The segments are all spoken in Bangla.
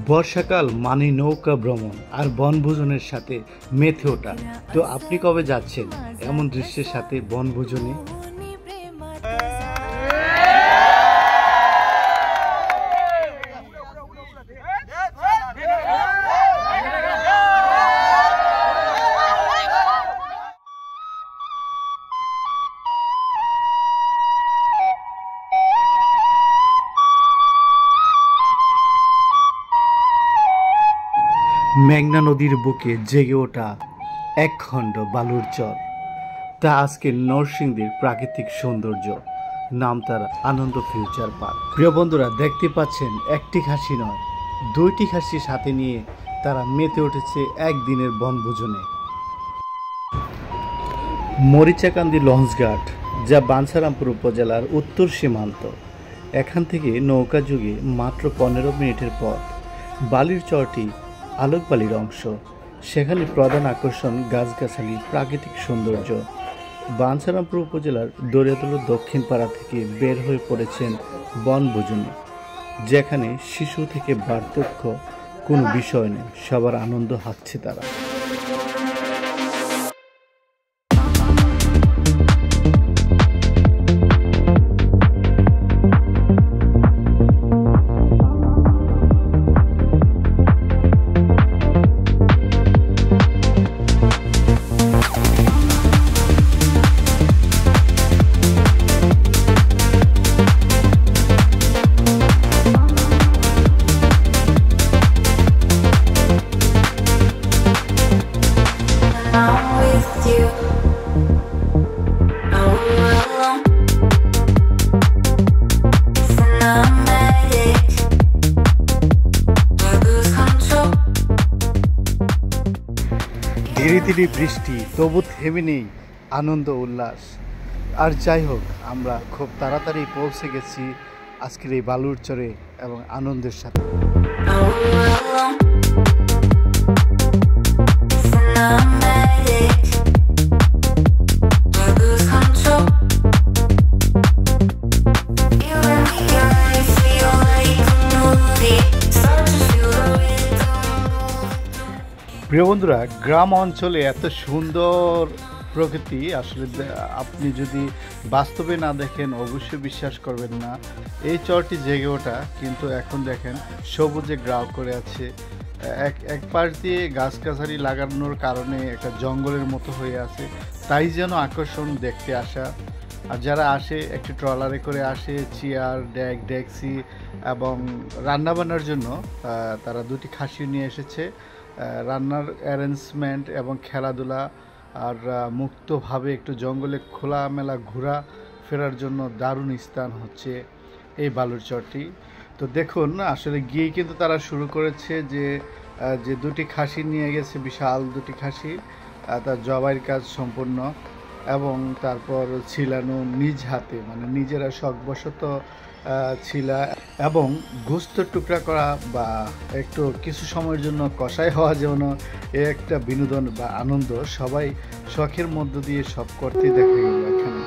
বর্ষাকাল মানে নৌকা ভ্রমণ আর বনভোজনের সাথে মেতে ওঠা। তো আপনি কবে যাচ্ছেন এমন দৃশ্যের সাথে বনভোজনে? মেঘনা নদীর বুকে জেগে ওঠা একখণ্ড বালুর চর, তা আজকে নরসিংদীর প্রাকৃতিক সৌন্দর্য। নাম তার আনন্দ ফিউচার পার্ক। প্রিয় বন্ধুরা, দেখতে পাচ্ছেন একটি খাসি নয়, দুইটি খাসি সাথে নিয়ে তারা মেতে উঠেছে একদিনের বনভোজনে। মরিচাকান্দি লঞ্চঘাট, যা বাঞ্ছারামপুর উপজেলার উত্তর সীমান্ত, এখান থেকে নৌকা যুগে মাত্র 15 মিনিটের পথ। বালির চরটি আলোকবালির অংশ, সেখানে প্রধান আকর্ষণ গাছগাছালি, প্রাকৃতিক সৌন্দর্য। বাঞ্ছারামপুর উপজেলার দরিয়াতলা দক্ষিণ পাড়া থেকে বের হয়ে পড়েছেন বনভোজনে, যেখানে শিশু থেকে বার্ধক্য কোনো বিষয় নেই, সবার আনন্দ হাঁটছে তারা। ধীরে ধীরে বৃষ্টি, তবু থেমে নেই আনন্দ উল্লাস। আর যাই হোক, আমরা খুব তাড়াতাড়ি পৌঁছে গেছি আজকের এই বালুর চরে এবং আনন্দের সাথে। প্রিয় বন্ধুরা, গ্রাম অঞ্চলে এত সুন্দর প্রকৃতি আসলে আপনি যদি বাস্তবে না দেখেন অবশ্যই বিশ্বাস করবেন না। এই চরটি জেগে ওঠা, কিন্তু এখন দেখেন সবুজে গ্রাও করে আছে। এক পাশ দিয়ে গাছগাছালি লাগানোর কারণে একটা জঙ্গলের মতো হয়ে আছে, তাই যেন আকর্ষণ দেখতে আসা। আর যারা আসে একটি ট্রলারে করে আসে, চেয়ার, ডেকসি এবং রান্নাবান্নার জন্য তারা দুটি খাসি নিয়ে এসেছে। রান্নার অ্যারেঞ্জমেন্ট এবং খেলাধুলা আর মুক্তভাবে একটু জঙ্গলে খোলামেলা ঘোরা ফেরার জন্য দারুণ স্থান হচ্ছে এই বালুর চরটি। তো দেখুন, আসলে গিয়ে কিন্তু তারা শুরু করেছে যে দুটি খাসি নিয়ে গেছে, বিশাল দুটি খাসি, তার জবাইয়ের কাজ সম্পূর্ণ এবং তারপর ছিলানো নিজ হাতে, মানে নিজেরা শখবশত ছিলা এবং গোস্ত টুকরা করা বা একটু কিছু সময়ের জন্য কষাই হওয়া, যেমন এ একটা বিনোদন বা আনন্দ সবাই শখের মধ্য দিয়ে সব করতেই দেখা গেল এখানে।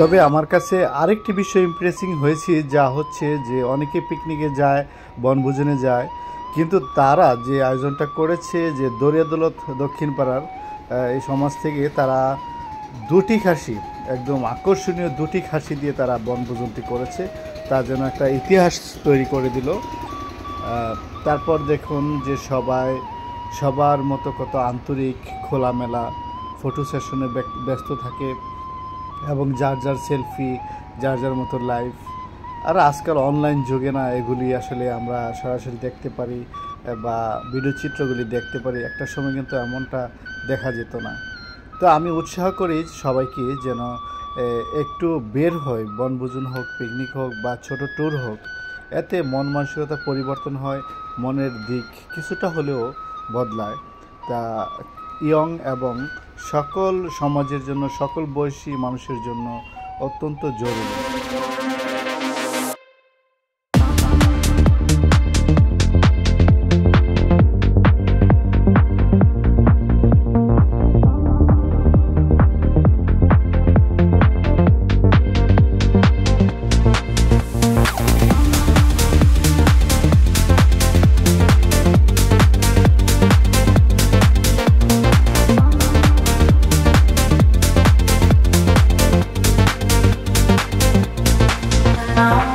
তবে আমার কাছে আরেকটি বিষয় ইমপ্রেসিং হয়েছে, যা হচ্ছে যে অনেকে পিকনিকে যায়, বনভোজনে যায়, কিন্তু তারা যে আয়োজনটা করেছে, যে দরিয়াদৌলত দক্ষিণ পাড়ার এই সমাজ থেকে তারা দুটি খাসি, একদম আকর্ষণীয় দুটি খাসি দিয়ে তারা বনভোজনটি করেছে, তার জন্য একটা ইতিহাস তৈরি করে দিল। তারপর দেখুন যে সবার মতো কত আন্তরিক, খোলামেলা ফটো সেশনে ব্যস্ত থাকে এবং যার যার সেলফি, যার যার মতো লাইফ। আর আজকাল অনলাইন যুগে না, এগুলি আসলে আমরা সরাসরি দেখতে পারি বা ভিডিও চিত্রগুলি দেখতে পারি। একটা সময় কিন্তু এমনটা দেখা যেত না। তো আমি উৎসাহ করি সবাইকে যেন একটু বের হয়, বনভোজন হোক, পিকনিক হোক বা ছোট ট্যুর হোক, এতে মন মানসিকতা পরিবর্তন হয়, মনের দিক কিছুটা হলেও বদলায়। তা ইয়ং এবং সকল সমাজের জন্য, সকল বয়সী মানুষের জন্য অত্যন্ত জরুরি।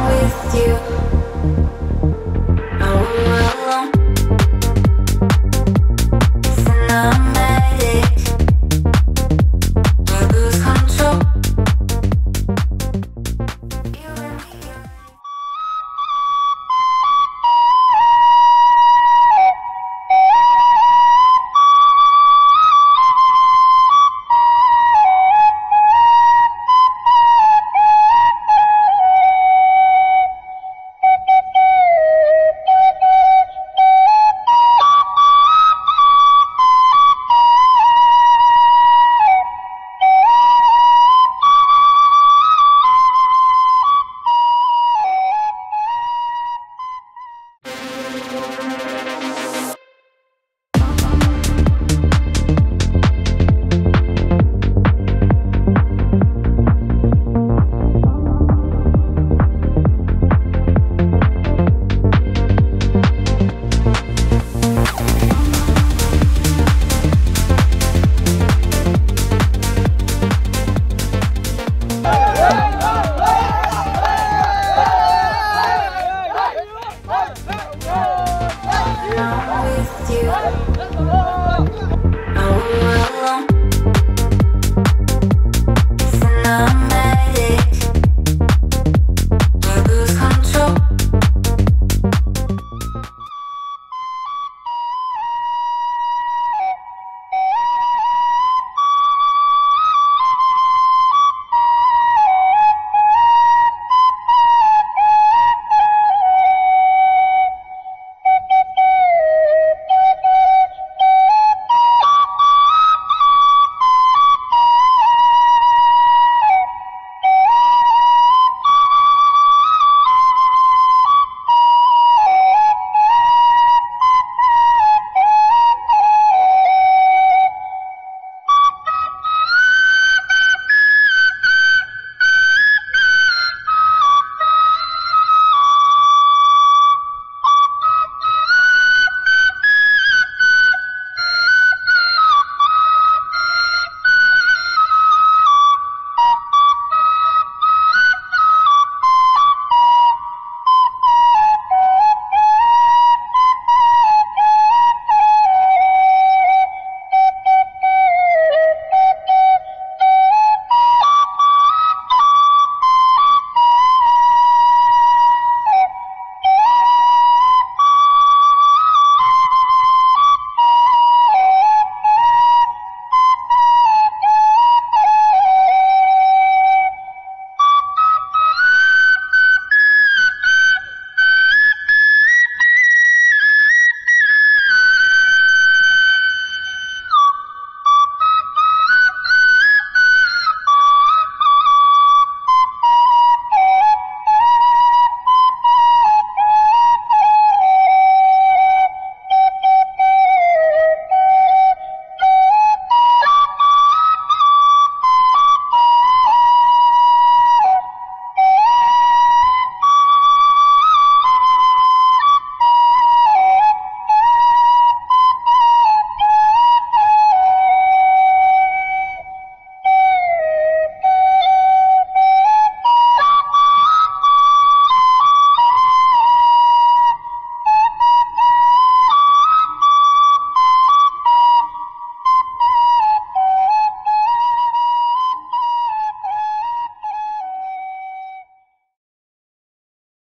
with you.